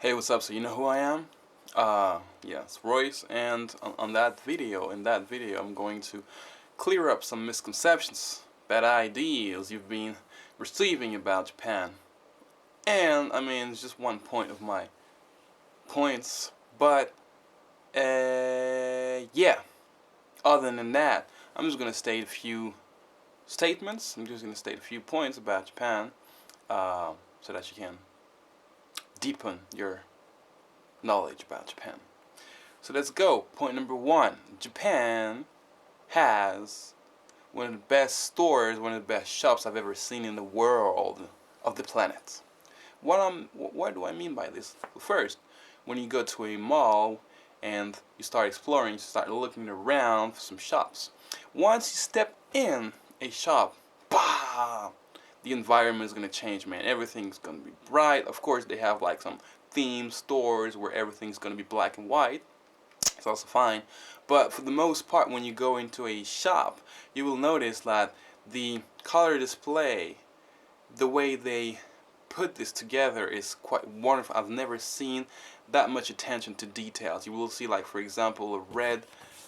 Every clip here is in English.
Hey, what's up? So you know who I am? Yeah, it's Royce, and on that video, I'm going to clear up some misconceptions, bad ideas you've been receiving about Japan. And I mean, it's just one point of my points, but yeah. Other than that, I'm just gonna state a few statements. I'm just gonna state a few points about Japan, so that you can deepen your knowledge about Japan. So let's go. Point number one. Japan has one of the best stores, one of the best shops I've ever seen in the world of the planet. What do I mean by this? First, when you go to a mall and you start exploring, you start looking around for some shops. Once you step in a shop, bah, the environment is gonna change, man. Everything's gonna be bright. Of course, they have like some theme stores where everything's gonna be black and white. It's also fine, but for the most part, when you go into a shop, you will notice that the color display, the way they put this together is quite wonderful. I've never seen that much attention to details. You will see, like, for example, a red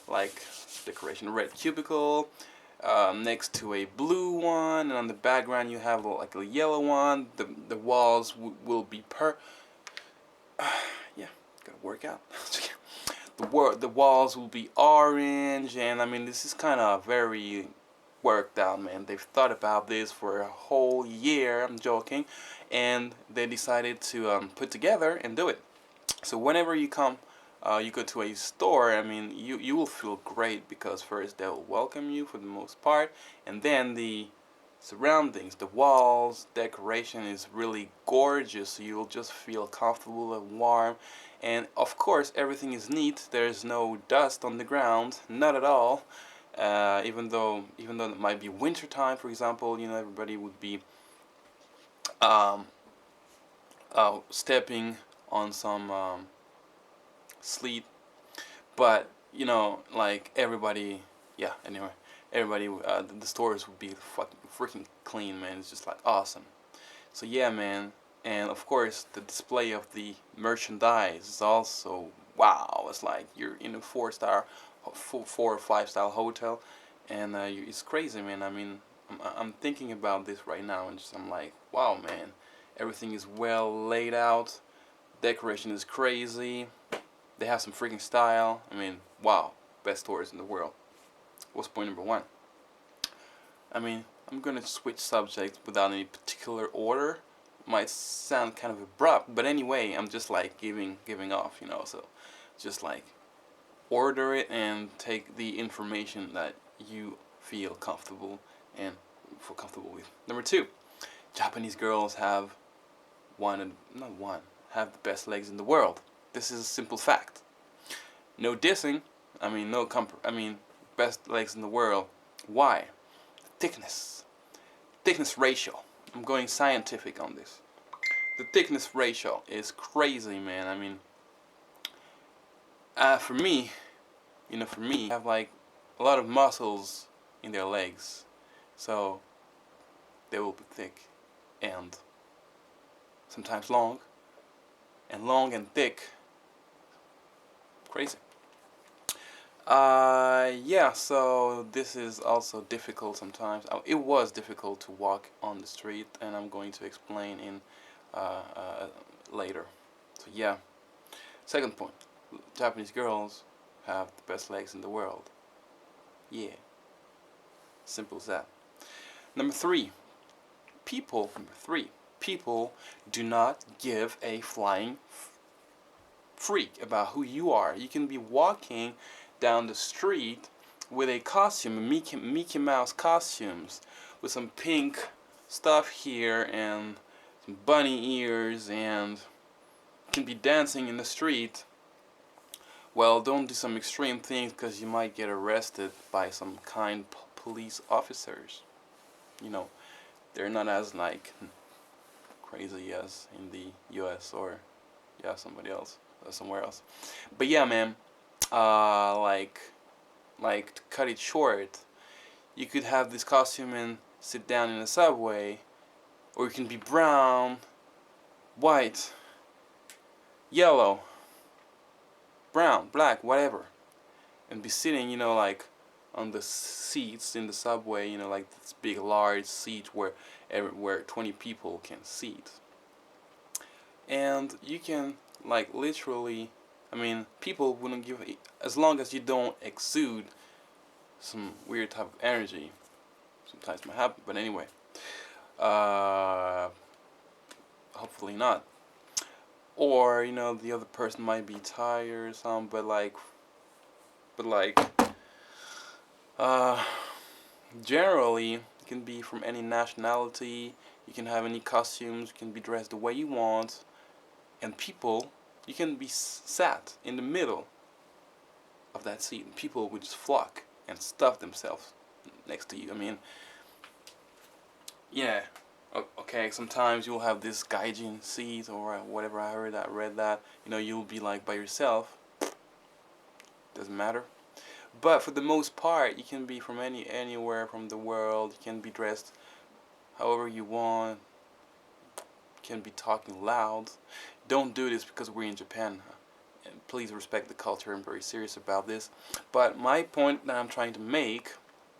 like decoration, a red cubicle next to a blue one, and on the background you have like a yellow one. The walls will be yeah, gotta work out. The walls will be orange, and I mean, this is kind of very worked out, man. They've thought about this for a whole year. I'm joking, and they decided to put together and do it. So whenever you go to a store, I mean, you will feel great because first they'll welcome you for the most part, and then the surroundings, the walls, decoration is really gorgeous. So you'll just feel comfortable and warm, and of course everything is neat. There's no dust on the ground, not at all. Even though it might be winter time, for example, you know, everybody would be um, stepping on some sleet, but you know, like everybody, yeah. Anyway, everybody, the stores would be fucking freaking clean, man. It's just like awesome. So yeah, man, and of course the display of the merchandise is also wow. It's like you're in a four or five star hotel, and it's crazy, man. I mean, I'm thinking about this right now, and I'm like, wow, man, everything is well laid out. Decoration is crazy. They have some freaking style. I mean, wow, best stores in the world. What's point number one? I mean, I'm gonna switch subjects without any particular order. Might sound kind of abrupt, but anyway, I'm just like giving off, you know. So, just like order it and take the information that you feel comfortable with. Number two, Japanese girls have have the best legs in the world. This is a simple fact. No dissing. I mean, best legs in the world. Why? Thickness. Thickness ratio. I'm going scientific on this. The thickness ratio is crazy, man. I mean, for me, I have like a lot of muscles in their legs, so they will be thick and sometimes long, and long and thick. Crazy. Yeah, so this is also difficult sometimes. It was difficult to walk on the street, and I'm going to explain in later. So yeah, second point, Japanese girls have the best legs in the world. Yeah, simple as that. Number three, people do not give a flying freak about who you are. You can be walking down the street with a costume, Mickey Mouse costumes, with some pink stuff here and some bunny ears, and can be dancing in the street. Well, don't do some extreme things because you might get arrested by some kind police officers. You know, they're not as like crazy as in the U.S. or yeah, somebody else or somewhere else. But yeah, man, like to cut it short, you could have this costume and sit down in a subway, or you can be brown, white, yellow, brown, black, whatever, and be sitting, like on the seats in the subway, like this big large seat where 20 people can seat. And you can, like, literally, I mean, people wouldn't give a, as long as you don't exude some weird type of energy. Sometimes it might happen, but anyway, uh, hopefully not. Or the other person might be tired or something, but like uh, generally it can be from any nationality. You can have any costumes. You can be dressed the way you want, and people, you can be sat in the middle of that seat, and people would just flock and stuff themselves next to you. I mean, yeah, okay, sometimes you'll have this gaijin seat or whatever. I read that, you'll be like by yourself, doesn't matter. But for the most part, you can be from anywhere from the world. You can be dressed however you want. You can be talking loud. Don't do this because we're in Japan. And please respect the culture. I'm very serious about this. But my point that I'm trying to make,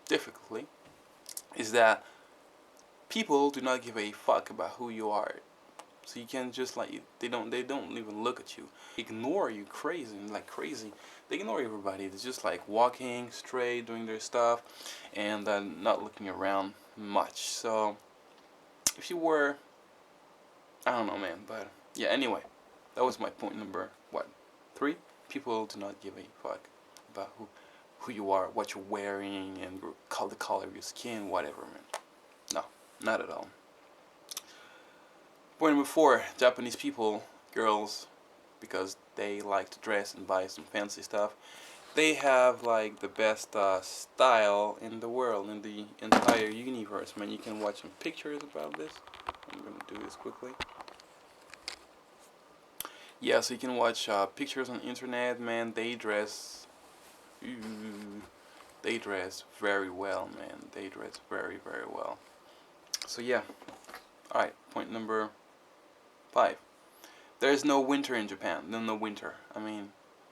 difficultly, is that people do not give a fuck about who you are. So you can just like, they don't even look at you. Ignore you crazy, like crazy. They ignore everybody. They're just like walking straight, doing their stuff, and not looking around much. So if you were, I don't know, man. But yeah, anyway, that was my point number what, 3. People do not give a fuck about who you are, what you're wearing, and the color of your skin, whatever, man. No, not at all. Point number 4, Japanese people, girls, because they like to dress and buy some fancy stuff, they have like the best style in the world, in the entire universe, man. You can watch some pictures about this. I'm gonna do this quickly. Yeah, so you can watch pictures on the internet, man. They dress, they dress very well, man. They dress very, very well. So yeah, alright, point number 5. There is no winter in Japan. No winter. I mean,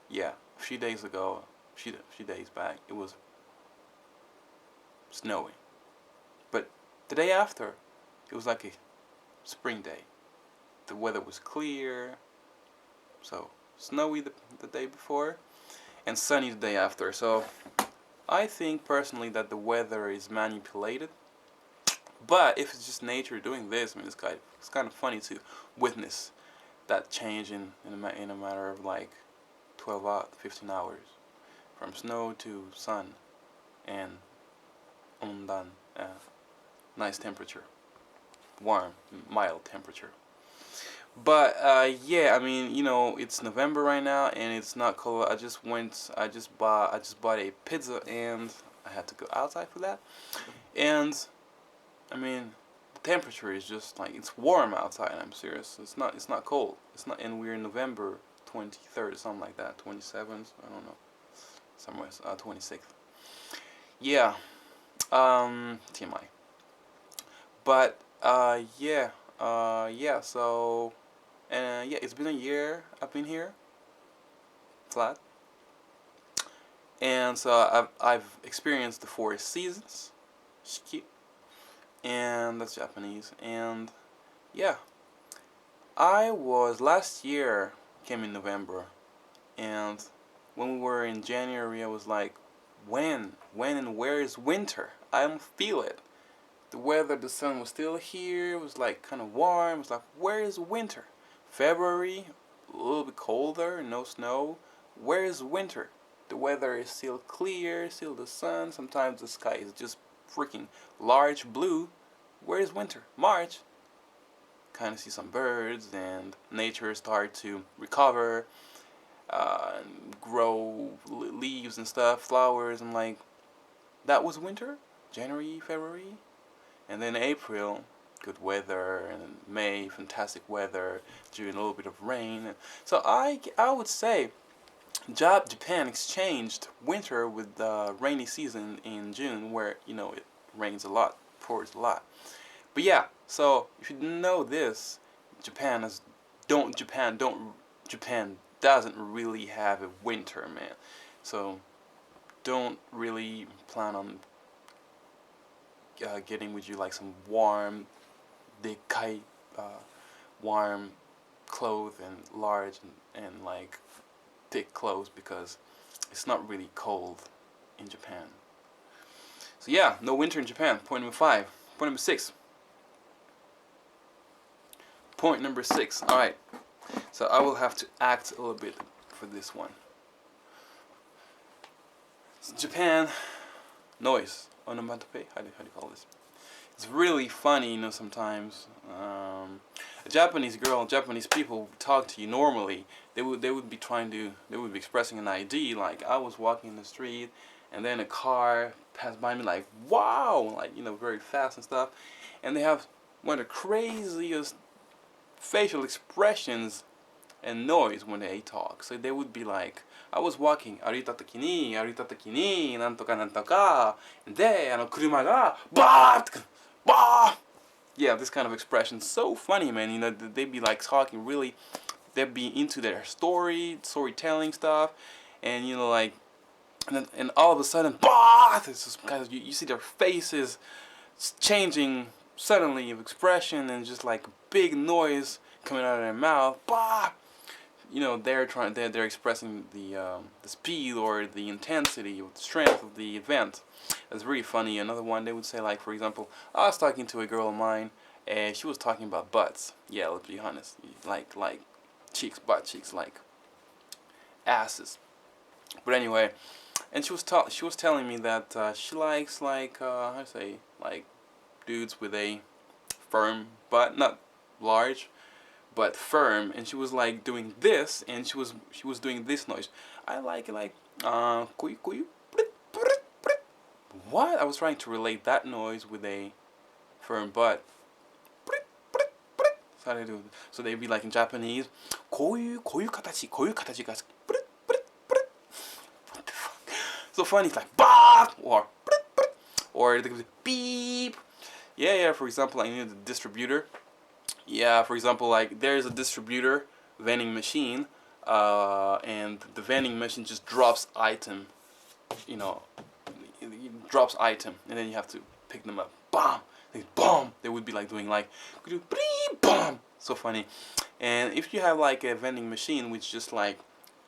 yeah, a few days ago, a few days back, it was snowy. But the day after, it was like a spring day. The weather was clear, so snowy the day before, and sunny the day after. So I think personally that the weather is manipulated. But if it's just nature doing this, I mean, it's kind of funny to witness that change in a matter of like 12 hours, 15 hours, from snow to sun, and ondan, nice temperature, warm, mild temperature. But yeah, I mean, it's November right now, and it's not cold. I just bought a pizza, and I had to go outside for that, and I mean, the temperature is just like, it's warm outside. I'm serious. It's not cold. It's not, and we're in November 23rd, something like that, 27th. I don't know, somewhere 26th. Yeah. TMI. But yeah. Yeah. So, yeah, it's been a year I've been here, flat, and so I've experienced the 4 seasons. Skits. And that's Japanese. And yeah, I was last year, came in November, and when we were in January, I was like, when and where is winter? I don't feel it. The weather, the sun was still here. It was like kind of warm. It was like, where is winter? February, a little bit colder, no snow. Where is winter? The weather is still clear, still the sun. Sometimes the sky is just freaking large blue. Where is winter? March. Kind of see some birds, and nature start to recover, and grow leaves and stuff, flowers. I'm like, that was winter? January, February? And then April, good weather, and then May, fantastic weather, June, a little bit of rain. So I would say Japan exchanged winter with the rainy season in June, where it rains a lot, pours a lot. But yeah, so if you didn't know this, Japan don't Japan doesn't really have a winter, man. So don't really plan on getting with you like some warm, dekai, uh, warm clothes and large and like thick clothes, because it's not really cold in Japan. So yeah, no winter in Japan. Point number 5. Point number 6. Point number 6. All right. So I will have to act a little bit for this one. Japan noise onomatopoeia. How do you call this? It's really funny, sometimes. A Japanese girl, Japanese people talk to you normally. They would be expressing an ID. Like, I was walking in the street, and then a car passed by me, like, wow, like, very fast and stuff. And they have one of the craziest facial expressions and noise when they talk. So they would be like, I was walking, 歩いた時に、なんとかなんとか、で、車が、バーッ、バーッ. Yeah, this kind of expression, so funny, man. They'd be like talking really, they'd be into their storytelling stuff, and like, and all of a sudden, bah! It's just kind of, you see their faces changing suddenly of expression, and just like big noise coming out of their mouth, bah! They're expressing the speed or the intensity or the strength of the event. It's really funny. Another one, they would say, like, for example, I was talking to a girl of mine, and she was talking about butts. Yeah, let's be honest, like butt cheeks, like asses. But anyway, and she was telling me that she likes, like, how to say, like, dudes with a firm butt, not large, but firm. And she was like doing this, and she was doing this noise. I like it, like kuyu kuyu. What? I was trying to relate that noise with a firm butt. So how do they do? So they'd be like in Japanese, koyu katachi ga. What the fuck? So funny. It's like bah, or they go beep. Yeah. For example, I need a distributor. Yeah, for example, like, there's a distributor vending machine, and the vending machine just drops item, it drops item, and then you have to pick them up. Bomb, bomb. They would be like doing like, bomb. So funny. And if you have like a vending machine which just like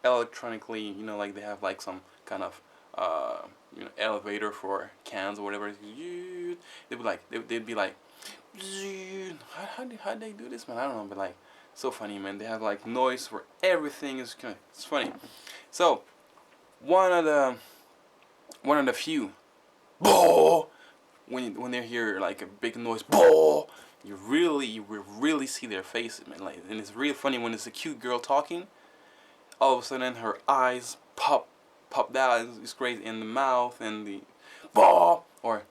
electronically, like they have like some kind of elevator for cans or whatever, they'd be like. How do they do this, man? I don't know, but like, so funny, man. They have like noise for everything. It's funny. So one of the few, boh, when they hear like a big noise, boh, you really see their faces, man. Like, and it's really funny when it's a cute girl talking. All of a sudden, her eyes pop down. It's great in the mouth and the boh, or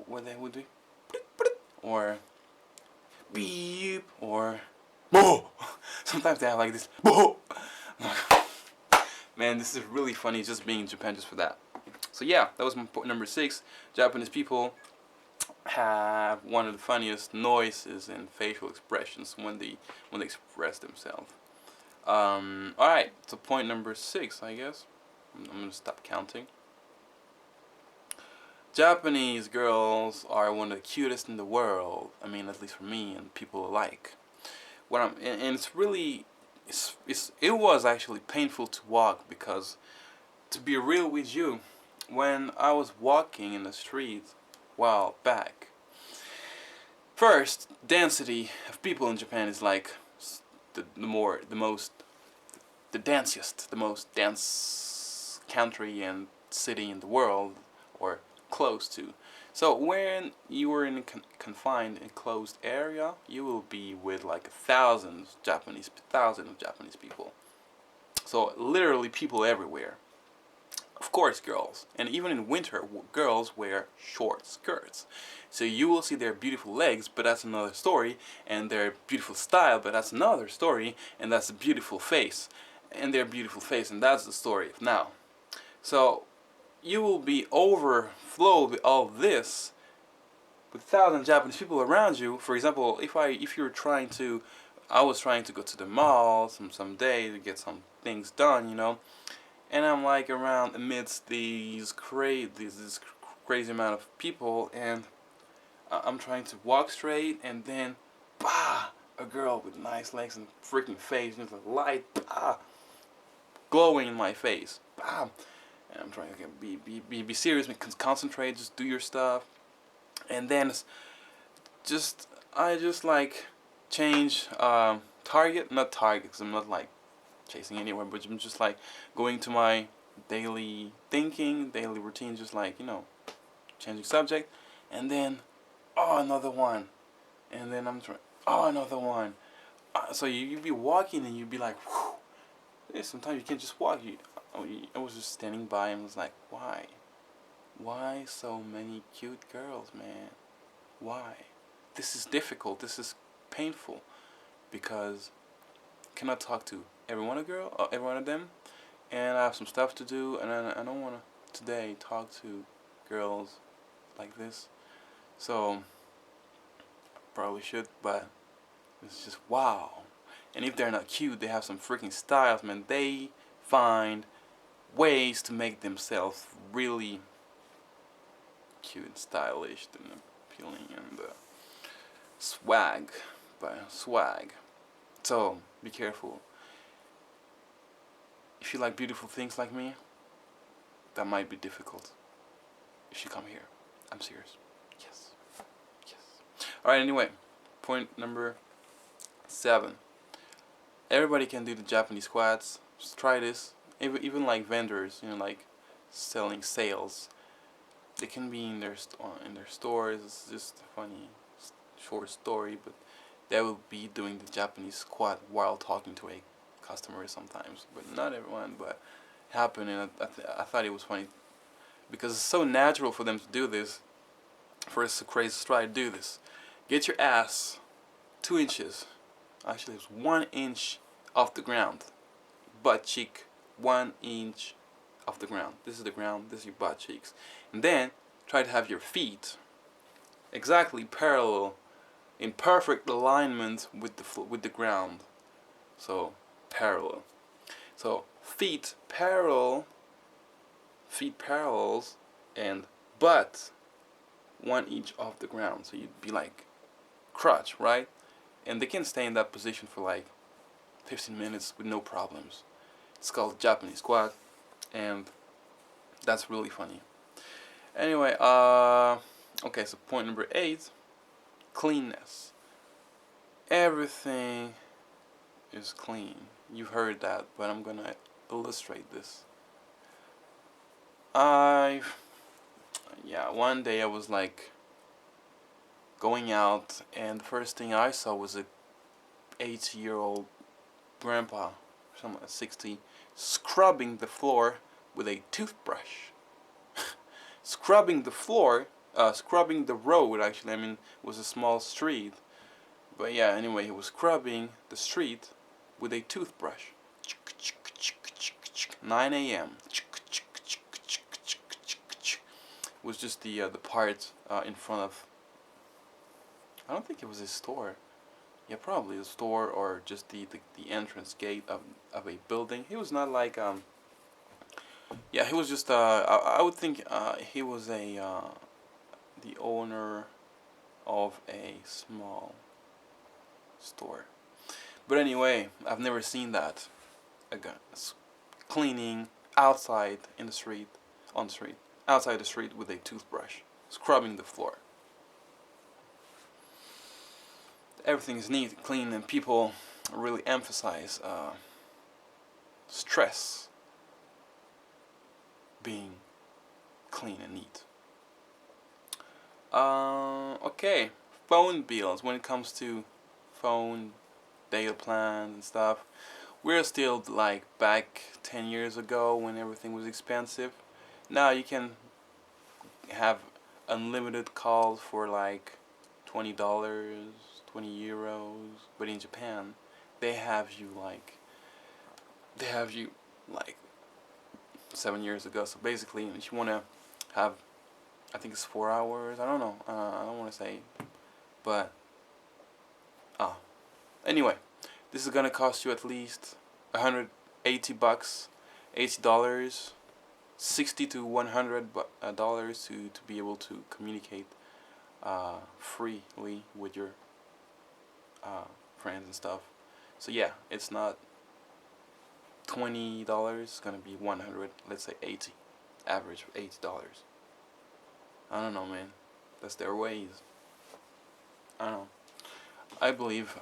what they would do. Or beep, or boo. Sometimes they have like this boo. Man, this is really funny just being in Japan just for that. So yeah, that was my point number 6. Japanese people have one of the funniest noises and facial expressions when they express themselves. Alright, so point number 6, I guess. I'm gonna stop counting. Japanese girls are one of the cutest in the world. I mean, at least for me and people alike. And it's really, it was actually painful to walk, because, to be real with you, when I was walking in the street a while back, first, density of people in Japan is like the most dense country and city in the world, or close to. So when you are in a confined enclosed area, you will be with like thousands of Japanese people. So literally people everywhere. Of course, girls, and even in winter, girls wear short skirts. So you will see their beautiful legs, but that's another story, and their beautiful style, but that's another story, and that's a beautiful face, and their beautiful face, and that's the story of now. So you will be overflowed with all this, with 1,000 Japanese people around you. For example, if you're trying to I was trying to go to the mall some day to get some things done, you know, and I'm like around amidst this crazy amount of people, and I'm trying to walk straight, and then, bah, a girl with nice legs and freaking face, and the light, bah, glowing in my face, bah, and I'm trying to be serious, concentrate, just do your stuff, and then I just like change target, not target, because I'm not like chasing anywhere, but I'm just like going to my daily thinking, daily routine, just like, you know, changing subject, and then, oh, another one, and then I'm trying, oh, another one. So you be walking and you be like, whew. Yeah, sometimes you can't just walk. I was just standing by and was like, why? Why so many cute girls, man? Why? This is difficult. This is painful because I cannot talk to every one of them, and I have some stuff to do, and I don't want to today talk to girls like this. So probably should, but it's just wow. And if they're not cute, they have some freaking styles, man. They find ways to make themselves really cute and stylish and appealing and swag. So be careful. If you like beautiful things like me, that might be difficult. You should come here. I'm serious. Yes. Alright, anyway. Point number 7. Everybody can do the Japanese squats. Just try this. Even like vendors, you know, like selling sales. They can be in their stores. It's just a funny short story, but they will be doing the Japanese squat while talking to a customer sometimes, but not everyone. But it happened, and I thought it was funny because it's so natural for them to do this. For us to crazy try to do this. Get your ass 2 inches. Actually, it's 1 inch off the ground. Butt cheek 1 inch off the ground. This is the ground. This is your butt cheeks. And then try to have your feet exactly parallel, in perfect alignment with the ground. So parallel. So feet parallels, and butt 1 inch off the ground. So you'd be like crutch, right? And they can stay in that position for like 15 minutes with no problems. It's called Japanese squat, and that's really funny. Anyway, okay, so point number 8, cleanness. Everything is clean. You've heard that, but I'm gonna illustrate this. One day I was like going out, and the first thing I saw was a 80-year-old grandpa, someone 60, scrubbing the floor with a toothbrush. Scrubbing the floor, scrubbing the road, actually. I mean, it was a small street. But yeah, anyway, he was scrubbing the street with a toothbrush. 9 a.m. Was just the part in front of, I don't think it was a store. Yeah, probably a store, or just the entrance gate of a building. He was not like yeah, he was just I would think he was a the owner of a small store. But anyway, I've never seen that again. Cleaning outside in the street, on the street, outside the street with a toothbrush, scrubbing the floor. Everything is neat, clean, and people really emphasize stress being clean and neat. Okay, phone bills. When it comes to phone data plans and stuff, we're still like back 10 years ago when everything was expensive. Now you can have unlimited calls for like $20, 20 euros, but in Japan they have you like 7 years ago. So basically, if you want to have, I think it's 4 hours, I don't know, I don't want to say, but anyway, This is gonna cost you at least $180, $80, 60 to $100 to be able to communicate freely with your friends and stuff. So yeah, it's not $20. It's gonna be 100. Let's say 80. Average of $80. I don't know, man. That's their ways. I don't know. I believe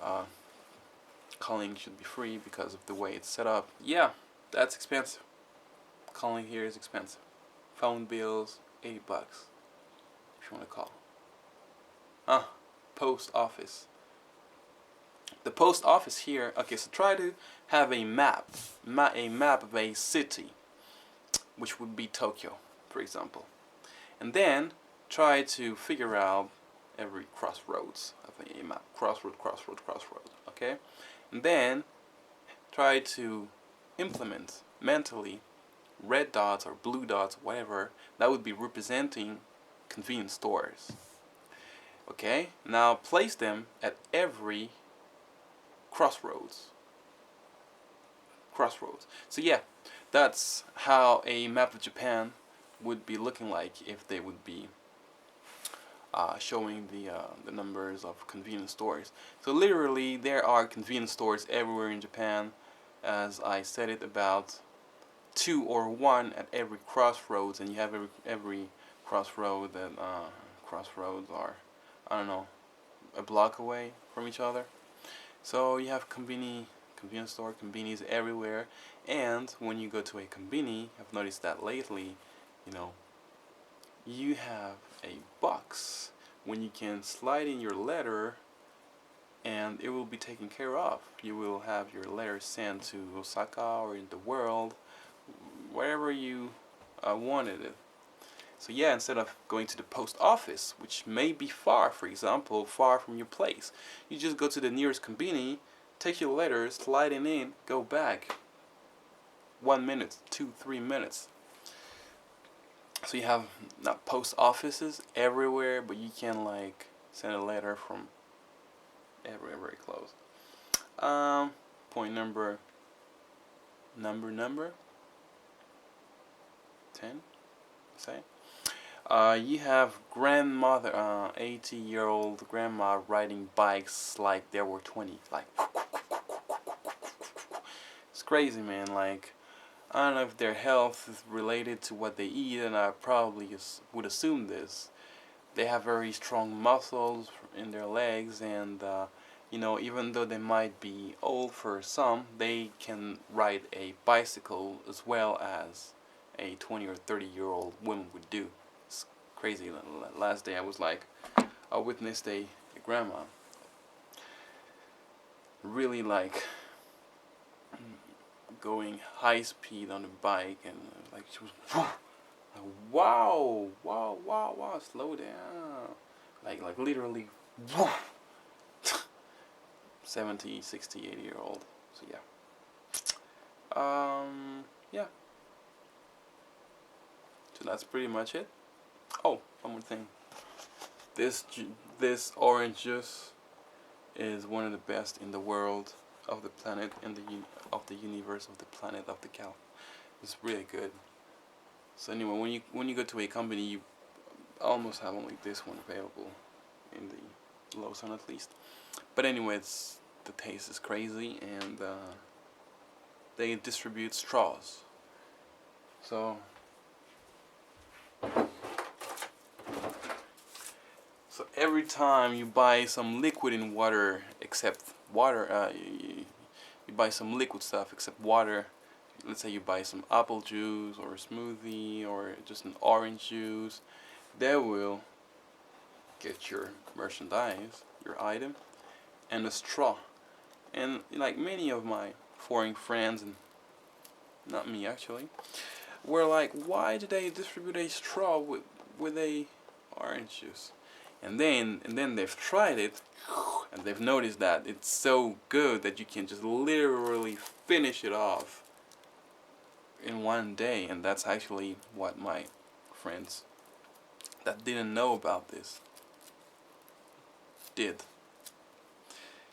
calling should be free because of the way it's set up. Yeah, that's expensive. Calling here is expensive. Phone bills, $80 if you want to call. Post office. The post office here. Okay, so try to have a map of a city, which would be Tokyo, for example, and then try to figure out every crossroads of a map. Crossroad. Okay, and then try to implement mentally red dots or blue dots, whatever that would be representing convenience stores. Okay, now place them at every crossroads. So yeah, that's how a map of Japan would be looking like if they would be showing the numbers of convenience stores. So literally, there are convenience stores everywhere in Japan, as I said it, about 2 or 1 at every crossroads, and you have every crossroad that crossroads are, I don't know, a block away from each other. So you have convenience store, convenies everywhere, and when you go to a conveni, I've noticed that lately, you know, you have a box when you can slide in your letter and it will be taken care of. You will have your letter sent to Osaka or in the world, wherever you wanted it. So yeah, instead of going to the post office, which may be far, for example, far from your place, you just go to the nearest conveni, take your letter, slide it in, go back. 1 minute, 2-3 minutes. So you have not post offices everywhere, but you can like send a letter from everywhere, very close. Point number 10, say. You have grandmother, 80-year-old grandma riding bikes like there were 20. Like, it's crazy, man. Like, I don't know if their health is related to what they eat, and I probably would assume this. They have very strong muscles in their legs, and you know, even though they might be old for some, they can ride a bicycle as well as a 20 or 30-year-old woman would do. It's crazy. Last day I witnessed a grandma really like going high speed on the bike, and like she was like, wow, slow down, like literally 70, 60, 80-year-old. So yeah, so that's pretty much it. Oh, one more thing. This orange juice is one of the best in the world, of the planet, of the universe, of the planet, of the cow. It's really good. So anyway, when you go to a company, you almost have only this one available in the Lawson at least. But anyway, the taste is crazy, and they distribute straws. So every time you buy some liquid in water, except water, you buy some liquid stuff except water. Let's say you buy some apple juice or a smoothie or just an orange juice, they will get your merchandise, your item, and a straw. And like many of my foreign friends, and not me actually, were like, why do they distribute a straw with a orange juice? And then they've tried it, and they've noticed that it's so good that you can just literally finish it off in one day. And that's actually what my friends that didn't know about this did.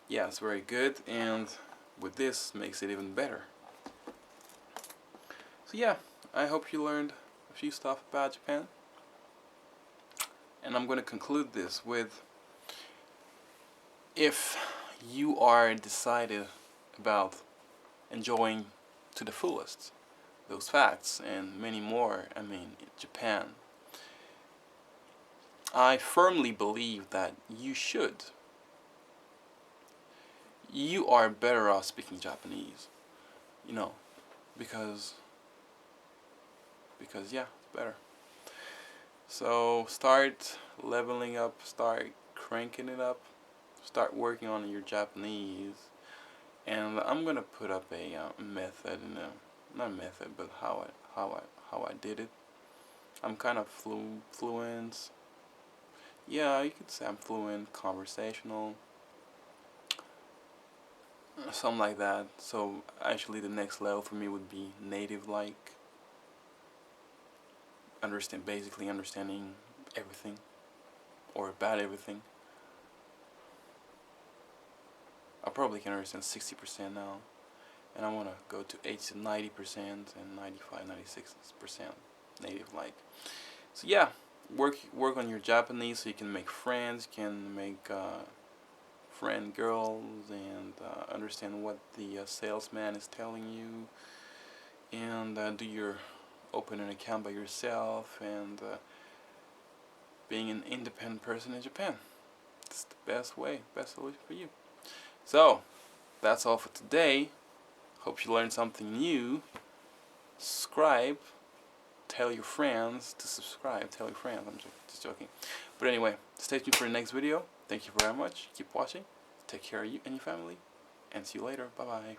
Yeah, it's very good, and with this makes it even better. So yeah, I hope you learned a few stuff about Japan. And I'm going to conclude this with, if you are decided about enjoying to the fullest those facts and many more, I mean, in Japan, I firmly believe that you should. You are better off speaking Japanese, you know, because yeah, it's better. So start leveling up, start cranking it up, start working on your Japanese, and I'm gonna put up a method, and not method, but how I did it. I'm kind of fluent. Yeah, you could say I'm fluent, conversational, something like that. So actually, the next level for me would be native, like basically understanding everything or about everything. I probably can understand 60% now, and I want to go to 80 to 90% and 95, 96% native like. So yeah, work on your Japanese so you can make friends, you can make friend girls, and understand what the salesman is telling you, and open an account by yourself, and being an independent person in Japan. It's the best solution for you. So that's all for today. Hope you learned something new. Subscribe. Tell your friends to subscribe. Tell your friends. I'm just joking. But anyway, stay tuned for the next video. Thank you very much. Keep watching. Take care of you and your family. And see you later. Bye bye.